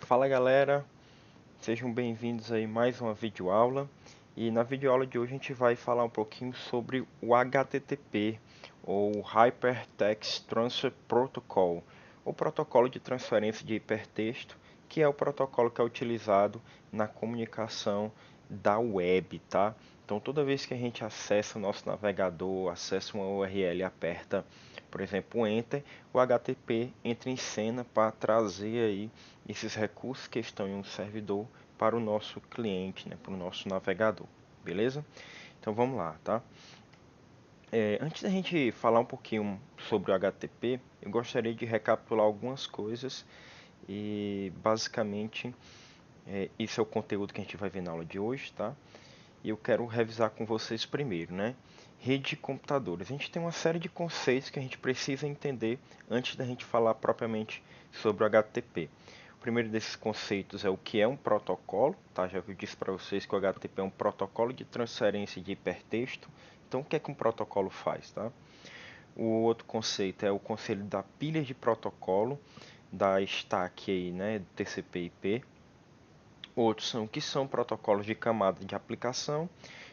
Fala galera, sejam bem-vindos aí mais uma videoaula. E na videoaula de hoje a gente vai falar um pouquinho sobre o HTTP, ou Hypertext Transfer Protocol, o protocolo de transferência de hipertexto, que é o protocolo que é utilizado na comunicação da web, tá? Então toda vez que a gente acessa o nosso navegador, acessa uma URL e aperta, por exemplo, o Enter, o HTTP entra em cena para trazer aí esses recursos que estão em um servidor para o nosso cliente, né, para o nosso navegador, beleza? Então vamos lá, tá? Antes da gente falar um pouquinho sobre o HTTP, eu gostaria de recapitular algumas coisas e basicamente esse é o conteúdo que a gente vai ver na aula de hoje, tá? E eu quero revisar com vocês primeiro, né? Rede de computadores. A gente tem uma série de conceitos que a gente precisa entender antes da gente falar propriamente sobre o HTTP. O primeiro desses conceitos é o que é um protocolo, tá? Já que eu disse para vocês que o HTTP é um protocolo de transferência de hipertexto. Então, o que é que um protocolo faz, tá? O outro conceito é o conceito da pilha de protocolo, da stack aí, né, do TCP/IP. Outros são o que são protocolos de camada de aplicação,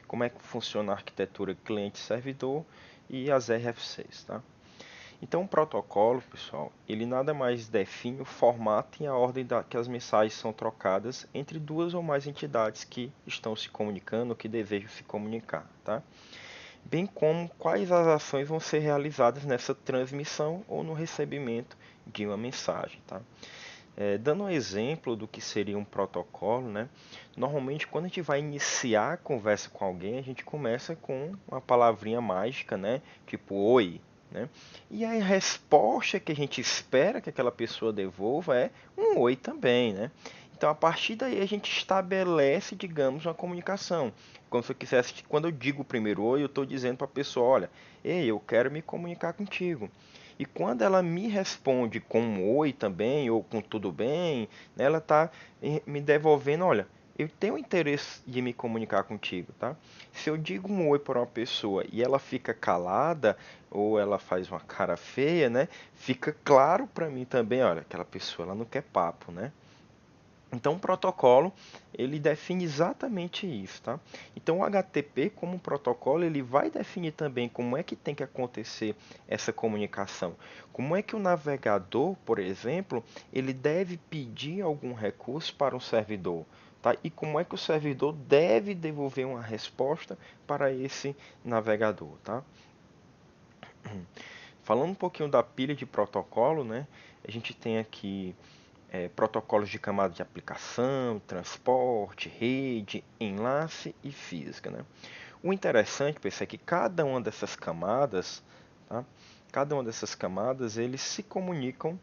como é que funciona a arquitetura cliente-servidor e as RFCs, tá? Então, um protocolo, pessoal, ele nada mais define o formato e a ordem que as mensagens são trocadas entre duas ou mais entidades que estão se comunicando ou que desejam se comunicar, tá? Bem como quais as ações vão ser realizadas nessa transmissão ou no recebimento de uma mensagem, tá? Dando um exemplo do que seria um protocolo, né? Normalmente, quando a gente vai iniciar a conversa com alguém, a gente começa com uma palavrinha mágica, né? Tipo, oi, né? E a resposta que a gente espera que aquela pessoa devolva é um oi também, né? Então, a partir daí, a gente estabelece, digamos, uma comunicação. Como se eu quisesse, quando eu digo o primeiro oi, eu estou dizendo para a pessoa, olha, ei, eu quero me comunicar contigo. E quando ela me responde com um oi também, ou com tudo bem, né, ela está me devolvendo, olha, eu tenho interesse de me comunicar contigo, tá? Se eu digo um oi para uma pessoa e ela fica calada, ou ela faz uma cara feia, né? Fica claro para mim também, olha, aquela pessoa ela não quer papo, né? Então, o protocolo, ele define exatamente isso, tá? Então, o HTTP, como protocolo, ele vai definir também como é que tem que acontecer essa comunicação. Como é que o navegador, por exemplo, ele deve pedir algum recurso para um servidor, tá? E como é que o servidor deve devolver uma resposta para esse navegador, tá? Falando um pouquinho da pilha de protocolo, né? A gente tem aqui protocolos de camada de aplicação, transporte, rede, enlace e física, né? O interessante, pessoal, é que cada uma dessas camadas, tá? Cada uma dessas camadas, eles se comunicam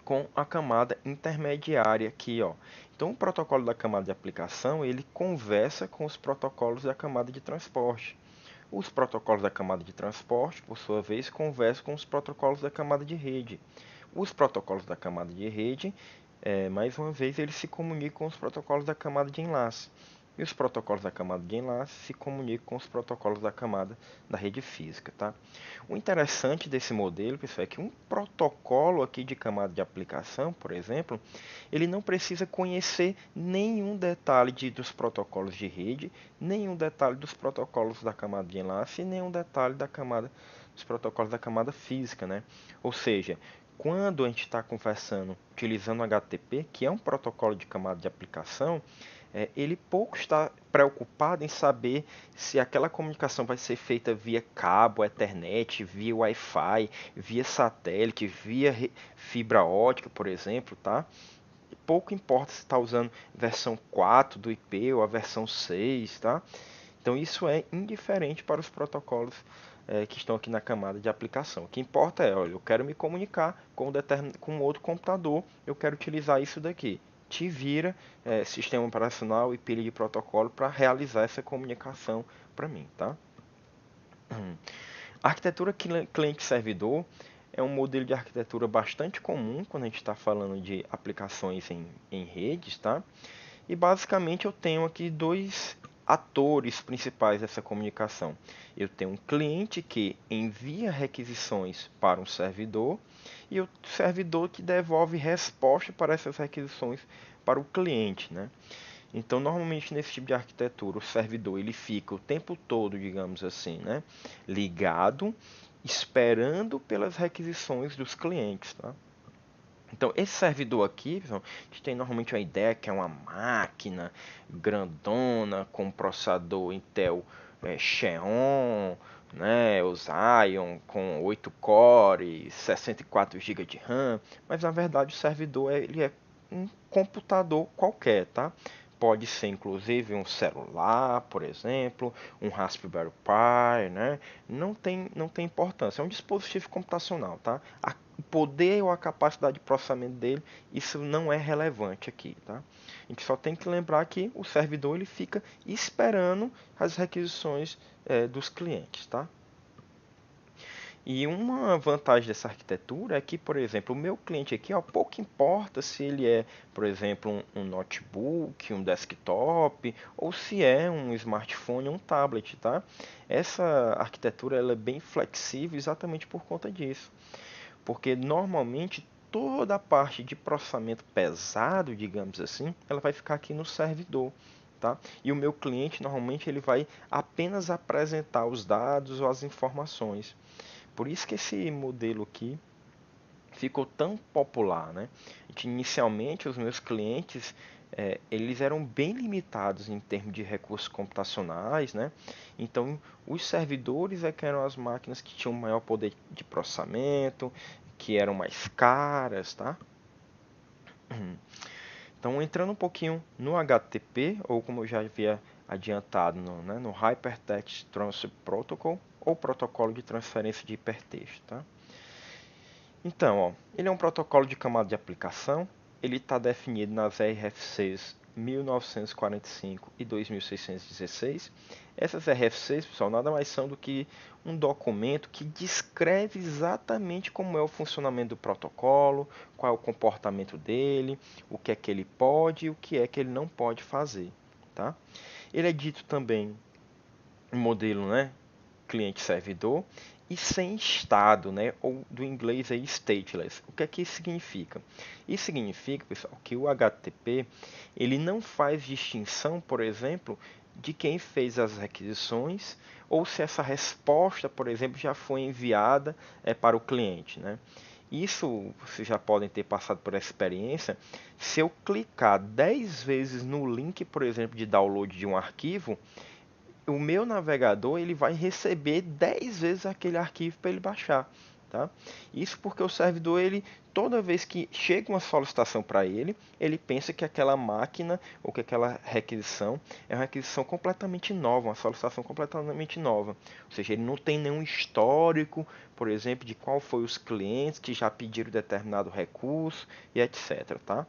com a camada intermediária aqui, ó. Então, o protocolo da camada de aplicação, ele conversa com os protocolos da camada de transporte. Os protocolos da camada de transporte, por sua vez, conversam com os protocolos da camada de rede. Os protocolos da camada de rede, mais uma vez, eles se comunicam com os protocolos da camada de enlace. E os protocolos da camada de enlace se comunicam com os protocolos da camada da rede física, tá? O interessante desse modelo, pessoal, é que um protocolo aqui de camada de aplicação, por exemplo, ele não precisa conhecer nenhum detalhe dos protocolos de rede, nenhum detalhe dos protocolos da camada de enlace e nenhum detalhe dos protocolos da camada física, né? Ou seja, quando a gente está conversando utilizando o HTTP, que é um protocolo de camada de aplicação, ele pouco está preocupado em saber se aquela comunicação vai ser feita via cabo, Ethernet, via Wi-Fi, via satélite, via fibra ótica, por exemplo, tá? Pouco importa se está usando versão 4 do IP ou a versão 6, tá? Então isso é indiferente para os protocolos que estão aqui na camada de aplicação. O que importa é, olha, eu quero me comunicar com outro computador, eu quero utilizar isso daqui. Te vira sistema operacional e pilha de protocolo para realizar essa comunicação para mim, tá? A arquitetura cliente-servidor é um modelo de arquitetura bastante comum quando a gente está falando de aplicações em redes, tá? E basicamente eu tenho aqui dois atores principais dessa comunicação. Eu tenho um cliente que envia requisições para um servidor e o servidor que devolve resposta para essas requisições para o cliente, né? Então, normalmente nesse tipo de arquitetura, o servidor ele fica o tempo todo, digamos assim, né, ligado, esperando pelas requisições dos clientes, tá? Então, esse servidor aqui, pessoal, a gente tem normalmente uma ideia que é uma máquina grandona com processador Intel Xeon, né, o Xeon com 8 cores, 64 GB de RAM, mas na verdade o servidor ele é um computador qualquer, tá? Pode ser inclusive um celular, por exemplo, um Raspberry Pi, né? Não tem importância, é um dispositivo computacional, tá? O poder ou a capacidade de processamento dele, isso não é relevante aqui, tá? A gente só tem que lembrar que o servidor ele fica esperando as requisições dos clientes, tá? E uma vantagem dessa arquitetura é que, por exemplo, o meu cliente aqui, ó, pouco importa se ele é, por exemplo, um notebook, um desktop, ou se é um smartphone ou um tablet, tá? Essa arquitetura ela é bem flexível exatamente por conta disso. Porque normalmente toda a parte de processamento pesado, digamos assim, ela vai ficar aqui no servidor. Tá? E o meu cliente normalmente ele vai apenas apresentar os dados ou as informações. Por isso que esse modelo aqui ficou tão popular, né? Que inicialmente os meus clientes eles eram bem limitados em termos de recursos computacionais, né? Então os servidores que eram as máquinas que tinham maior poder de processamento, que eram mais caras, tá? Então entrando um pouquinho no HTTP, ou como eu já havia adiantado no Hypertext Transfer Protocol, ou protocolo de transferência de hipertexto, tá? Então, ó, ele é um protocolo de camada de aplicação. Ele está definido nas RFCs 1945 e 2616. Essas RFCs, pessoal, nada mais são do que um documento que descreve exatamente como é o funcionamento do protocolo, qual é o comportamento dele, o que é que ele pode e o que é que ele não pode fazer, tá? Ele é dito também um modelo, né, cliente-servidor e sem estado, né, ou do inglês aí stateless. O que é que isso significa? Isso significa, pessoal, que o HTTP ele não faz distinção, por exemplo, de quem fez as requisições ou se essa resposta, por exemplo, já foi enviada para o cliente, né? Isso vocês já podem ter passado por essa experiência. Se eu clicar 10 vezes no link, por exemplo, de download de um arquivo, o meu navegador ele vai receber 10 vezes aquele arquivo para ele baixar, tá? Isso porque o servidor ele toda vez que chega uma solicitação para ele, ele pensa que aquela máquina ou que aquela requisição é uma requisição completamente nova, uma solicitação completamente nova. Ou seja, ele não tem nenhum histórico, por exemplo, de qual foi os clientes que já pediram determinado recurso e etc, tá?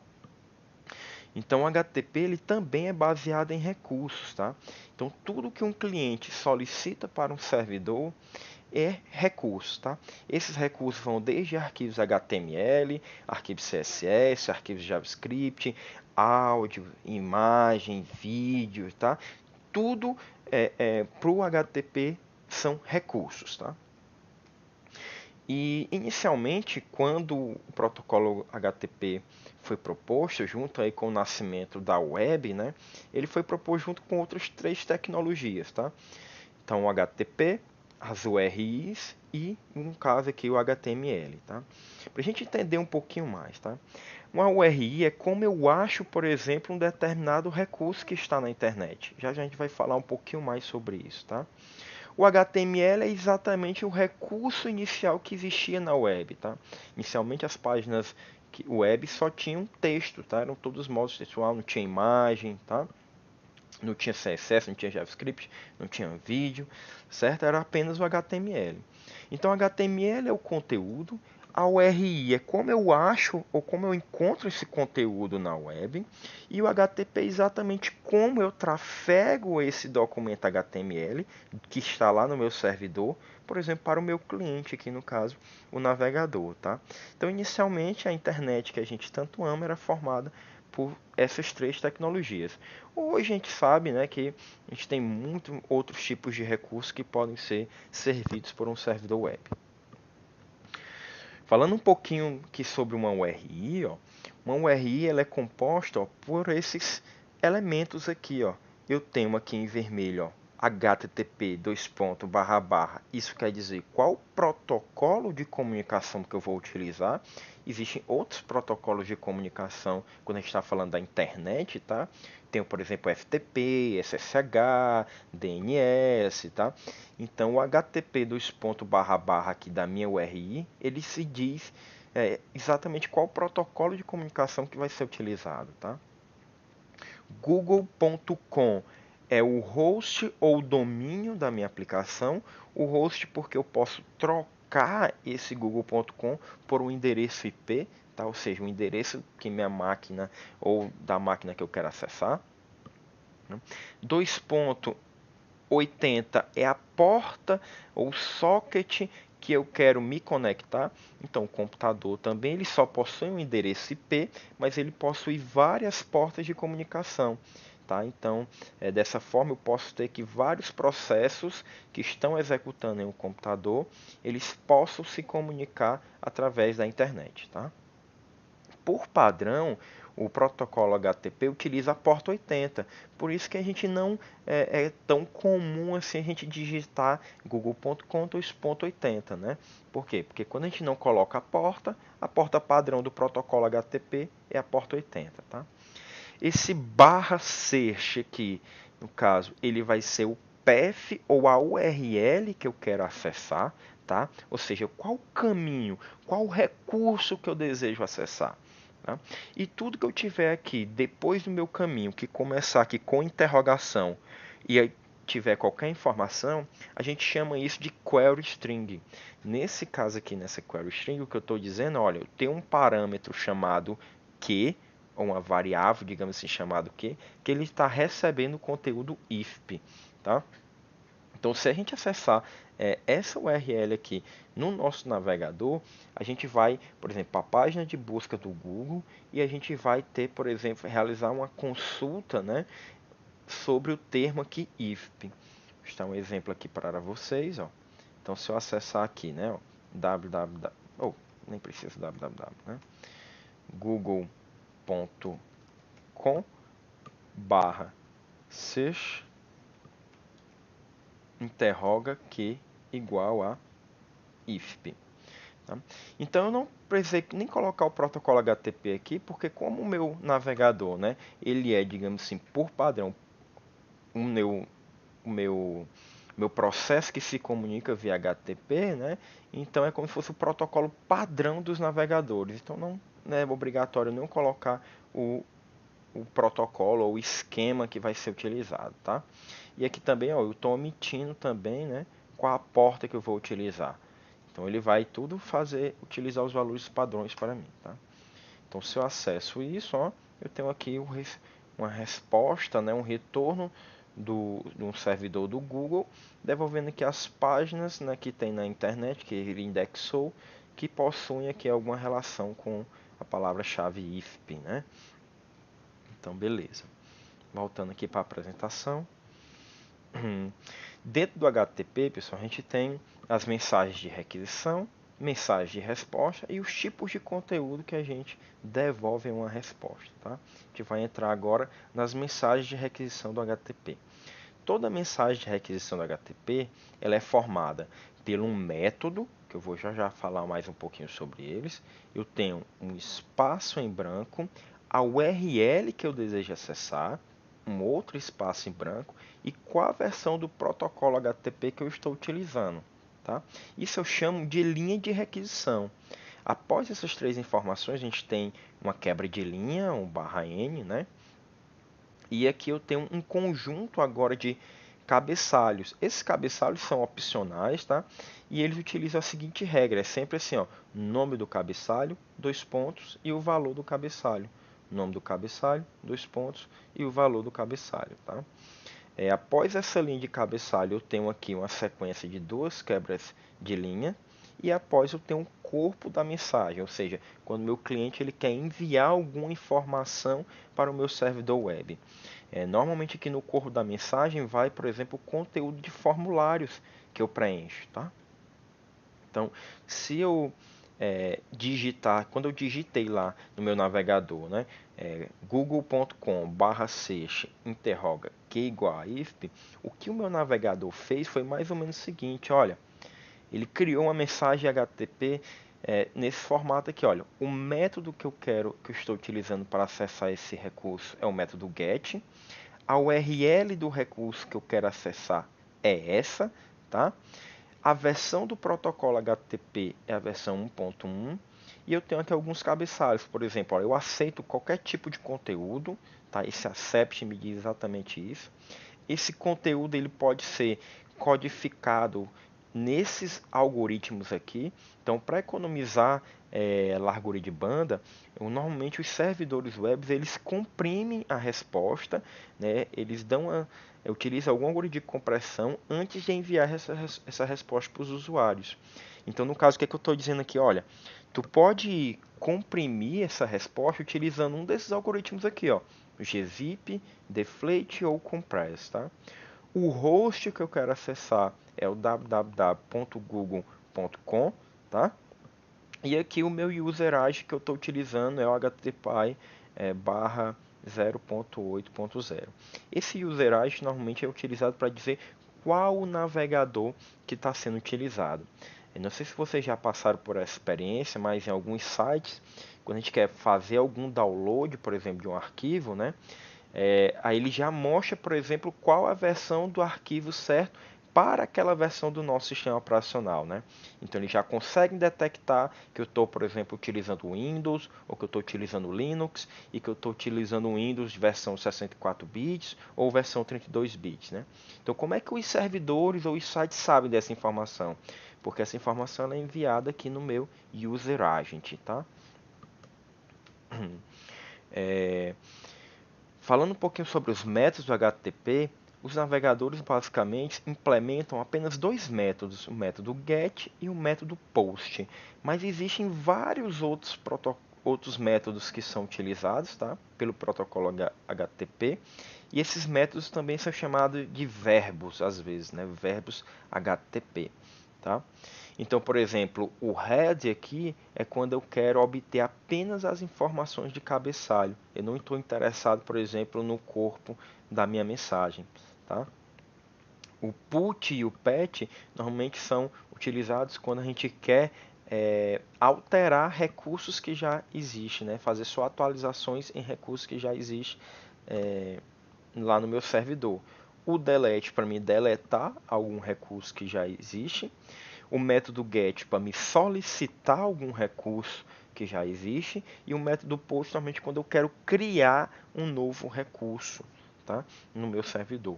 Então o HTTP ele também é baseado em recursos, tá? Então tudo que um cliente solicita para um servidor é recurso, tá? Esses recursos vão desde arquivos HTML, arquivos CSS, arquivos JavaScript, áudio, imagem, vídeo, tá? Tudo para o HTTP são recursos, tá? E inicialmente, quando o protocolo HTTP foi proposto, junto aí com o nascimento da web, né, ele foi proposto junto com outras três tecnologias, tá? Então o HTTP, as URIs e, no caso aqui, o HTML, tá? Para a gente entender um pouquinho mais, tá? Uma URI é como eu acho, por exemplo, um determinado recurso que está na internet. Já a gente vai falar um pouquinho mais sobre isso, tá? O HTML é exatamente o recurso inicial que existia na web, tá? Inicialmente as páginas web só tinham texto, tá? Eram todos modos textual, não tinha imagem, tá? Não tinha CSS, não tinha JavaScript, não tinha vídeo, certo? Era apenas o HTML. Então, HTML é o conteúdo, a URI é como eu acho ou como eu encontro esse conteúdo na web, e o HTTP é exatamente como eu trafego esse documento HTML que está lá no meu servidor, por exemplo, para o meu cliente, aqui no caso, o navegador, tá? Então, inicialmente, a internet que a gente tanto ama era formada por essas três tecnologias. Hoje a gente sabe, né, que a gente tem muitos outros tipos de recursos que podem ser servidos por um servidor web. Falando um pouquinho aqui sobre uma URI, ó, uma URI ela é composta, ó, por esses elementos aqui, ó. Eu tenho aqui em vermelho, ó, HTTP dois pontos, barra, barra. Isso quer dizer qual protocolo de comunicação que eu vou utilizar. Existem outros protocolos de comunicação quando a gente está falando da internet, tá? Tem, por exemplo, FTP, SSH, DNS, tá? Então, o HTTP dois pontos, barra, barra aqui da minha URI, ele se diz exatamente qual protocolo de comunicação que vai ser utilizado, tá? Google.com é o host ou domínio da minha aplicação. O host porque eu posso trocar esse google.com por um endereço IP, tá? Ou seja, o endereço que minha máquina ou da máquina que eu quero acessar. 2.80 é a porta ou socket que eu quero me conectar. Então, o computador também ele só possui um endereço IP, mas ele possui várias portas de comunicação. Tá? Então, dessa forma, eu posso ter que vários processos que estão executando em um computador, eles possam se comunicar através da internet. Tá? Por padrão, o protocolo HTTP utiliza a porta 80. Por isso que a gente não é tão comum assim a gente digitar google.com 2.80, né? Por quê? Porque quando a gente não coloca a porta padrão do protocolo HTTP é a porta 80, tá? Esse barra search aqui, no caso, ele vai ser o path ou a URL que eu quero acessar, tá? Ou seja, qual caminho, qual recurso que eu desejo acessar. Tá? E tudo que eu tiver aqui depois do meu caminho, que começar aqui com interrogação e aí tiver qualquer informação, a gente chama isso de query string. Nesse caso aqui, nessa query string, o que eu estou dizendo, olha, eu tenho um parâmetro chamado que, ou uma variável, digamos assim, chamado que ele está recebendo o conteúdo IFP. Tá? Então, se a gente acessar essa URL aqui no nosso navegador, a gente vai, por exemplo, para a página de busca do Google e a gente vai ter, por exemplo, realizar uma consulta, né, sobre o termo aqui IFP. Vou dar um exemplo aqui para vocês. Ó. Então, se eu acessar aqui, né, ó, www, nem preciso www, né, google.com barra search interroga que igual a IFP. Tá? Então eu não precisei nem colocar o protocolo HTTP aqui, porque como o meu navegador, né, ele é, digamos assim, por padrão, o meu processo que se comunica via HTTP, né, então é como se fosse o protocolo padrão dos navegadores. Então não é obrigatório não colocar o protocolo ou o esquema que vai ser utilizado, tá? E aqui também, ó, eu estou omitindo também, né, qual a porta que eu vou utilizar. Então ele vai tudo utilizar os valores padrões para mim, tá? Então se eu acesso isso, ó, eu tenho aqui uma resposta, né, um retorno de um servidor do Google, devolvendo aqui as páginas, né, que tem na internet, que ele indexou, que possuem aqui alguma relação com a palavra-chave IFP, né? Então beleza. Voltando aqui para a apresentação. Dentro do HTTP, pessoal, a gente tem as mensagens de requisição, mensagens de resposta e os tipos de conteúdo que a gente devolve em uma resposta. Tá? A gente vai entrar agora nas mensagens de requisição do HTTP. Toda mensagem de requisição do HTTP ela é formada por um método, que eu vou já falar mais um pouquinho sobre eles. Eu tenho um espaço em branco, a URL que eu desejo acessar, um outro espaço em branco e qual a versão do protocolo HTTP que eu estou utilizando. Tá? Isso eu chamo de linha de requisição. Após essas três informações, a gente tem uma quebra de linha, um barra N, né? E aqui eu tenho um conjunto agora de cabeçalhos. Esses cabeçalhos são opcionais, tá? E eles utilizam a seguinte regra, é sempre assim, ó, nome do cabeçalho, dois pontos, e o valor do cabeçalho. Nome do cabeçalho, dois pontos, e o valor do cabeçalho, tá? Após essa linha de cabeçalho, eu tenho aqui uma sequência de duas quebras de linha, e após eu tenho um corpo da mensagem, ou seja, quando meu cliente ele quer enviar alguma informação para o meu servidor web. Normalmente aqui no corpo da mensagem vai, por exemplo, o conteúdo de formulários que eu preencho. Tá? Então, se eu digitar, quando eu digitei lá no meu navegador, né, google.com/search interroga q igual a ISP, o que o meu navegador fez foi mais ou menos o seguinte, olha, ele criou uma mensagem HTTP nesse formato aqui, olha, o método que eu estou utilizando para acessar esse recurso é o método GET, a URL do recurso que eu quero acessar é essa, tá? A versão do protocolo HTTP é a versão 1.1 e eu tenho aqui alguns cabeçalhos, por exemplo, ó, eu aceito qualquer tipo de conteúdo, tá? Esse accept me diz exatamente isso. Esse conteúdo ele pode ser codificado nesses algoritmos aqui. Então, para economizar largura de banda, normalmente os servidores web eles comprimem a resposta, né? Eles utilizam algum algoritmo de compressão antes de enviar essa resposta para os usuários. Então, no caso, o que, é que eu estou dizendo aqui? Olha, tu pode comprimir essa resposta utilizando um desses algoritmos aqui, ó, o gzip, deflate ou compress, tá? O host que eu quero acessar é o www.google.com, tá? E aqui o meu user agent que eu estou utilizando é o http barra 0.8.0. Esse user agent normalmente é utilizado para dizer qual o navegador que está sendo utilizado. Eu não sei se vocês já passaram por essa experiência, mas em alguns sites, quando a gente quer fazer algum download, por exemplo, de um arquivo, né? Aí ele já mostra, por exemplo, qual a versão do arquivo certo para aquela versão do nosso sistema operacional, né? Então ele já consegue detectar que eu estou, por exemplo, utilizando o Windows, ou que eu estou utilizando o Linux, e que eu estou utilizando o Windows de versão 64 bits ou versão 32 bits, né? Então como é que os servidores ou os sites sabem dessa informação? Porque essa informação é enviada aqui no meu user agent, tá? É, Falando um pouquinho sobre os métodos do HTTP, os navegadores basicamente implementam apenas dois métodos, o método GET e o método POST. Mas existem vários outros métodos que são utilizados, tá, pelo protocolo HTTP. E esses métodos também são chamados de verbos, às vezes, né, verbos HTTP. Tá? Então, por exemplo, o head aqui é quando eu quero obter apenas as informações de cabeçalho. Eu não estou interessado, por exemplo, no corpo da minha mensagem. Tá? O put e o pat normalmente são utilizados quando a gente quer alterar recursos que já existem, né? Fazer só atualizações em recursos que já existem lá no meu servidor. O delete para me deletar algum recurso que já existe. O método get para me solicitar algum recurso que já existe. E o método post normalmente quando eu quero criar um novo recurso, tá, no meu servidor.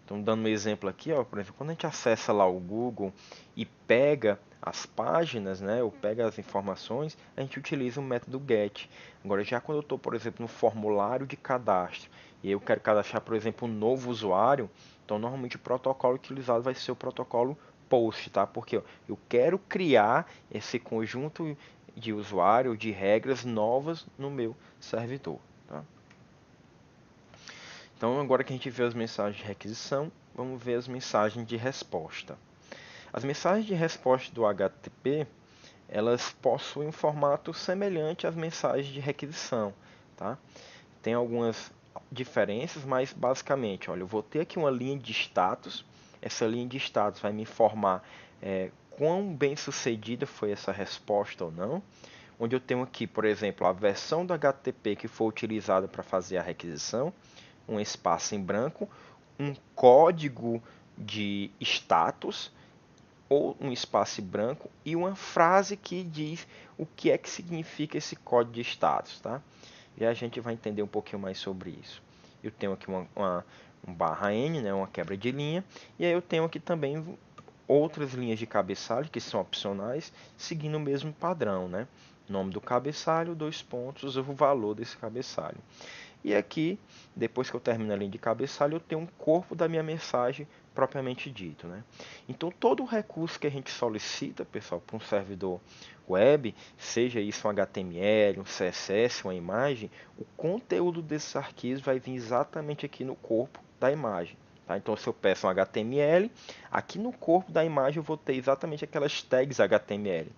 Então, dando um exemplo aqui, ó, por exemplo, quando a gente acessa lá o Google e pega as páginas, né, ou pega as informações, a gente utiliza o método GET. Agora, já quando eu estou, por exemplo, no formulário de cadastro, e eu quero cadastrar, por exemplo, um novo usuário, então, normalmente o protocolo utilizado vai ser o protocolo POST, tá? Porque ó, eu quero criar esse conjunto de usuário, de regras novas no meu servidor, tá? Então, agora que a gente vê as mensagens de requisição, vamos ver as mensagens de resposta. As mensagens de resposta do HTTP, elas possuem um formato semelhante às mensagens de requisição, tá? Tem algumas diferenças, mas basicamente, olha, eu vou ter aqui uma linha de status. Essa linha de status vai me informar quão bem sucedida foi essa resposta ou não. Onde eu tenho aqui, por exemplo, a versão do HTTP que foi utilizada para fazer a requisição, um espaço em branco, um código de status ou um espaço em branco e uma frase que diz o que é que significa esse código de status, tá? E a gente vai entender um pouquinho mais sobre isso. Eu tenho aqui um barra N, né, uma quebra de linha, e aí eu tenho aqui também outras linhas de cabeçalho que são opcionais, seguindo o mesmo padrão, né? Nome do cabeçalho, dois pontos, o valor desse cabeçalho. E aqui, depois que eu termino a linha de cabeçalho, eu tenho um corpo da minha mensagem propriamente dito, né? Então, todo o recurso que a gente solicita, pessoal, para um servidor web, seja isso um HTML, um CSS, uma imagem, o conteúdo desses arquivos vai vir exatamente aqui no corpo da imagem. Tá? Então, se eu peço um HTML, aqui no corpo da imagem eu vou ter exatamente aquelas tags HTML.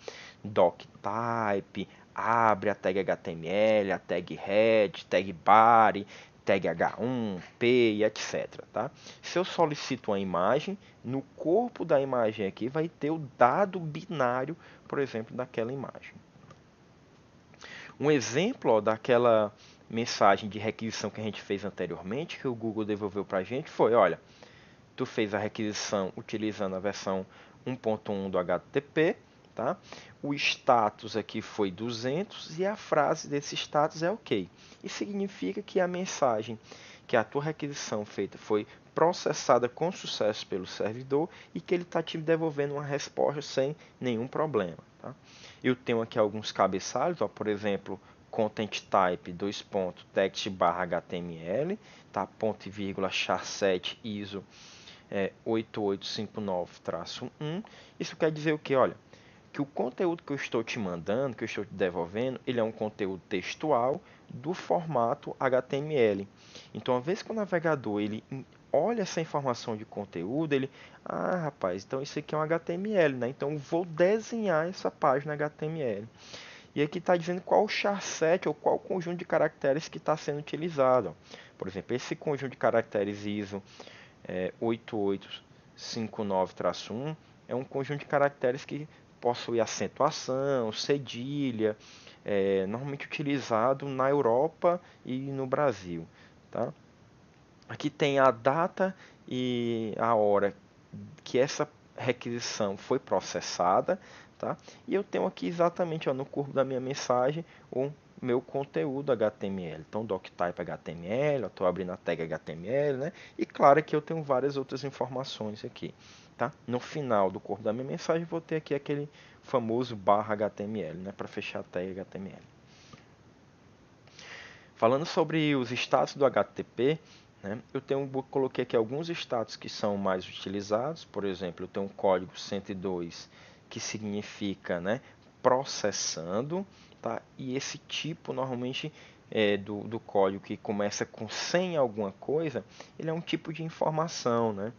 doctype, abre a tag HTML, a tag head, tag body, tag H1, P e etc. Tá? Se eu solicito uma imagem, no corpo da imagem aqui vai ter o dado binário, por exemplo, daquela imagem. Um exemplo daquela mensagem de requisição que a gente fez anteriormente, que o Google devolveu para a gente, foi, olha, tu fez a requisição utilizando a versão 1.1 do HTTP, tá? O status aqui foi 200 e a frase desse status é OK. Isso significa que a mensagem, que a tua requisição feita foi processada com sucesso pelo servidor e que ele está te devolvendo uma resposta sem nenhum problema. Tá? Eu tenho aqui alguns cabeçalhos, ó, por exemplo, content type text /html, tá? Ponto e vírgula char7 ISO 8859-1. Isso quer dizer o que? Olha, que o conteúdo que eu estou te mandando, que eu estou te devolvendo, ele é um conteúdo textual do formato HTML. Então, uma vez que o navegador ele olha essa informação de conteúdo, ele, rapaz, então isso aqui é um HTML, né? Então eu vou desenhar essa página HTML. E aqui está dizendo qual o char7 ou qual o conjunto de caracteres que está sendo utilizado. Por exemplo, esse conjunto de caracteres ISO 8859-1 é um conjunto de caracteres que possui acentuação, cedilha, normalmente utilizado na Europa e no Brasil. Tá? Aqui tem a data e a hora que essa requisição foi processada, tá? E eu tenho aqui exatamente no corpo da minha mensagem o meu conteúdo HTML. Então, doctype HTML, eu estou abrindo a tag HTML, né? E claro que eu tenho várias outras informações aqui, tá? No final do corpo da minha mensagem, vou ter aqui aquele famoso /HTML, né? Para fechar a tag HTML. Falando sobre os status do HTTP, né, coloquei aqui alguns status que são mais utilizados. Por exemplo, eu tenho um código 102 que significa, né, processando, tá? E esse tipo normalmente do código que começa com 100 alguma coisa, ele é um tipo de informação, né?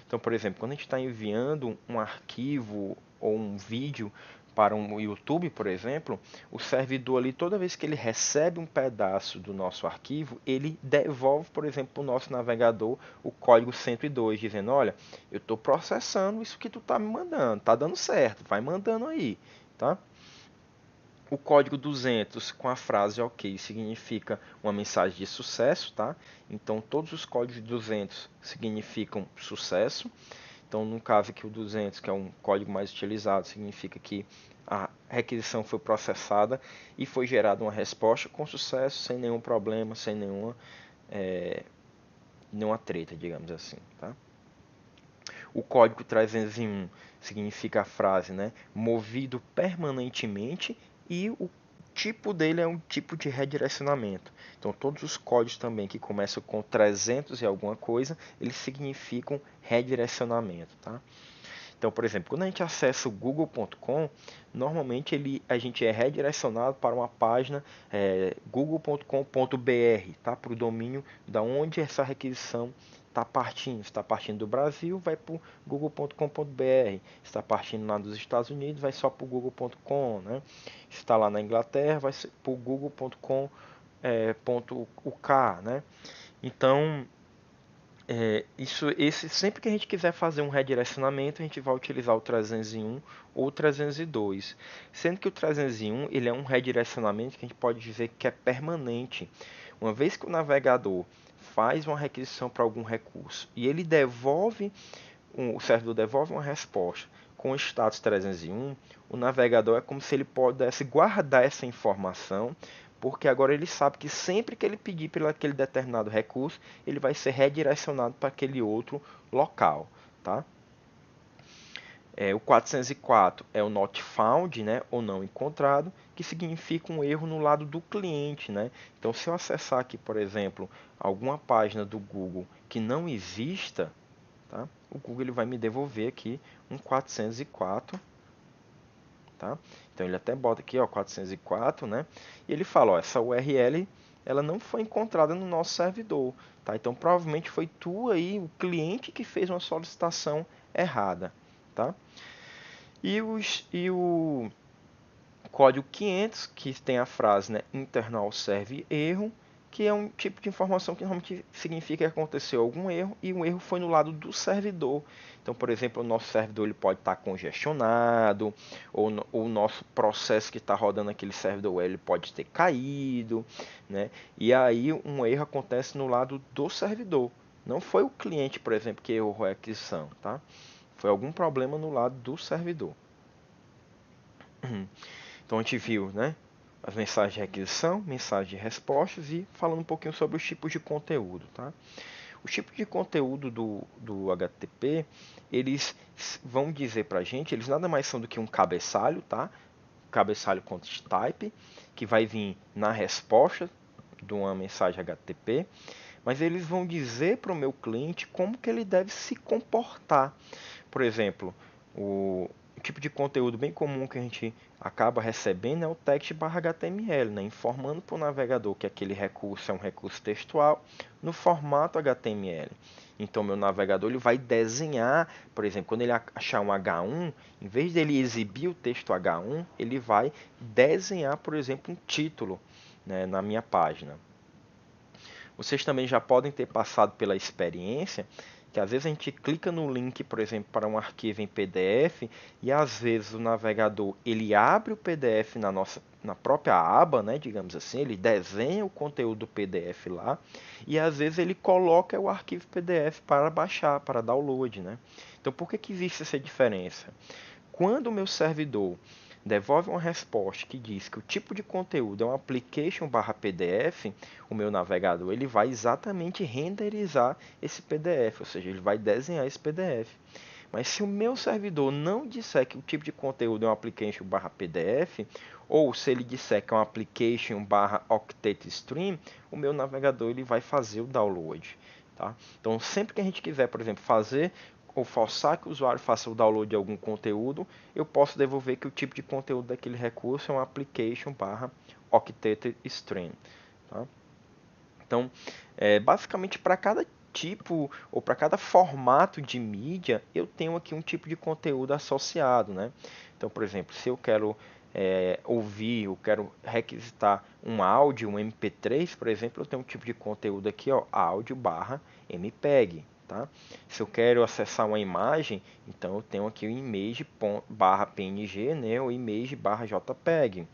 Então, por exemplo, quando a gente está enviando um arquivo ou um vídeo para um YouTube, por exemplo, o servidor ali, toda vez que ele recebe um pedaço do nosso arquivo, ele devolve, por exemplo, para o nosso navegador o código 102, dizendo, olha, eu estou processando isso que tu está me mandando, está dando certo, vai mandando aí, tá? O código 200 com a frase OK significa uma mensagem de sucesso, tá? Então todos os códigos 200 significam sucesso. Então, no caso aqui o 200, que é um código mais utilizado, significa que a requisição foi processada e foi gerada uma resposta com sucesso, sem nenhum problema, sem nenhuma treta, digamos assim. Tá? O código 301 significa a frase, né, movido permanentemente, e o tipo dele é um tipo de redirecionamento. Então, todos os códigos também que começam com 300 e alguma coisa, eles significam redirecionamento. Tá? Então, por exemplo, quando a gente acessa o google.com, normalmente a gente é redirecionado para uma página google.com.br, tá? Para o domínio da onde essa requisição está partindo. Se está partindo do Brasil, vai para o google.com.br. Se está partindo lá dos Estados Unidos, vai só para o google.com. Né? Se está lá na Inglaterra, vai para o google.com.uk. Né? Então, sempre que a gente quiser fazer um redirecionamento, a gente vai utilizar o 301 ou o 302. Sendo que o 301 ele é um redirecionamento que a gente pode dizer que é permanente. Uma vez que o navegador faz uma requisição para algum recurso e ele o servidor devolve uma resposta com o status 301, o navegador é como se ele pudesse guardar essa informação, porque agora ele sabe que sempre que ele pedir pelo aquele determinado recurso, ele vai ser redirecionado para aquele outro local, tá? O 404 é o not found, né, ou não encontrado, que significa um erro no lado do cliente, né? Então, se eu acessar aqui, por exemplo, alguma página do Google que não exista, tá? O Google ele vai me devolver aqui um 404. Tá? Então ele até bota aqui, ó, 404, né? E ele fala, ó, essa URL ela não foi encontrada no nosso servidor, tá? Então provavelmente foi tu aí, o cliente, que fez uma solicitação errada, tá? E o código 500, que tem a frase, né, internal serve erro, que é um tipo de informação que normalmente significa que aconteceu algum erro e o erro foi no lado do servidor. Então, por exemplo, o nosso servidor ele pode estar congestionado, ou o nosso processo que está rodando aquele servidor ele pode ter caído, né? E aí um erro acontece no lado do servidor. Não foi o cliente, por exemplo, que errou a aquisição, tá? Foi algum problema no lado do servidor. Então a gente viu, né, as mensagens de requisição, mensagens de respostas e falando um pouquinho sobre os tipos de conteúdo, tá? Os tipos de conteúdo do HTTP, eles vão dizer para a gente, eles nada mais são do que um cabeçalho, tá? Cabeçalho content type, que vai vir na resposta de uma mensagem HTTP, mas eles vão dizer para o meu cliente como que ele deve se comportar. Por exemplo, o tipo de conteúdo bem comum que a gente acaba recebendo é o text/html, né? Informando para o navegador que aquele recurso é um recurso textual no formato HTML. Então, meu navegador ele vai desenhar, por exemplo, quando ele achar um H1, em vez dele exibir o texto H1, ele vai desenhar, por exemplo, um título, né, na minha página. Vocês também já podem ter passado pela experiência que às vezes a gente clica no link, por exemplo, para um arquivo em PDF e às vezes o navegador ele abre o PDF na própria aba, né, digamos assim, ele desenha o conteúdo do PDF lá e às vezes ele coloca o arquivo PDF para baixar, para download, né? Então por que que existe essa diferença? Quando o meu servidor devolve uma resposta que diz que o tipo de conteúdo é um application/pdf, o meu navegador ele vai exatamente renderizar esse PDF, ou seja, ele vai desenhar esse PDF. Mas se o meu servidor não disser que o tipo de conteúdo é um application/pdf, ou se ele disser que é um application/octet stream, o meu navegador ele vai fazer o download. Tá? Então, sempre que a gente quiser, por exemplo, fazer ou forçar que o usuário faça o download de algum conteúdo, eu posso devolver que o tipo de conteúdo daquele recurso é um application/octet stream. Tá? Então, basicamente para cada tipo ou para cada formato de mídia, eu tenho aqui um tipo de conteúdo associado, né? Então, por exemplo, se eu quero ouvir, eu quero requisitar um áudio, um MP3, por exemplo, eu tenho um tipo de conteúdo aqui, ó, áudio/MPEG, tá? Se eu quero acessar uma imagem, então eu tenho aqui o image/png, né, ou image/jpeg.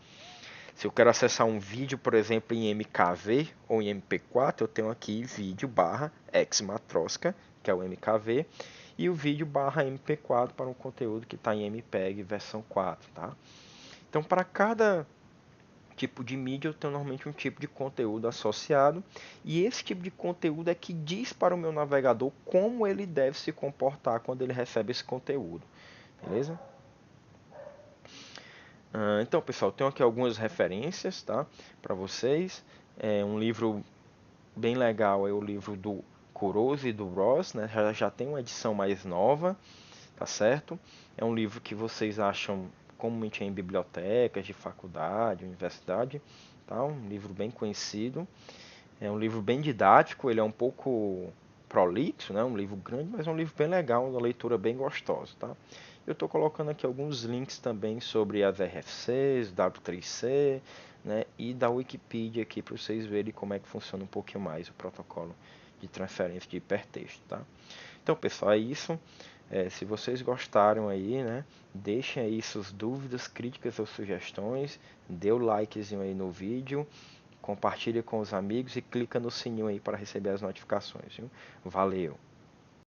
Se eu quero acessar um vídeo, por exemplo, em MKV ou em MP4, eu tenho aqui vídeo/xmatroska, que é o MKV, e o vídeo/MP4 para um conteúdo que está em MPEG versão 4, tá? Então, para cada tipo de mídia, eu tenho normalmente um tipo de conteúdo associado, e esse tipo de conteúdo é que diz para o meu navegador como ele deve se comportar quando ele recebe esse conteúdo, beleza? Então, pessoal, tenho aqui algumas referências, tá, para vocês. Um livro bem legal é o livro do Kurose e do Ross, né? Já tem uma edição mais nova, tá certo? É um livro que vocês acham comumente em bibliotecas de faculdade, universidade, tá? Um livro bem conhecido. É um livro bem didático, ele é um pouco prolixo, né? Um livro grande, mas é um livro bem legal, uma leitura bem gostosa, tá? Eu estou colocando aqui alguns links também sobre as RFCs, W3C, né? E da Wikipedia aqui para vocês verem como é que funciona um pouquinho mais o protocolo de transferência de hipertexto, tá? Então, pessoal, é isso. Se vocês gostaram aí, né? Deixem aí suas dúvidas, críticas ou sugestões. Dê o likezinho aí no vídeo. Compartilhe com os amigos e clica no sininho aí para receber as notificações, viu? Valeu!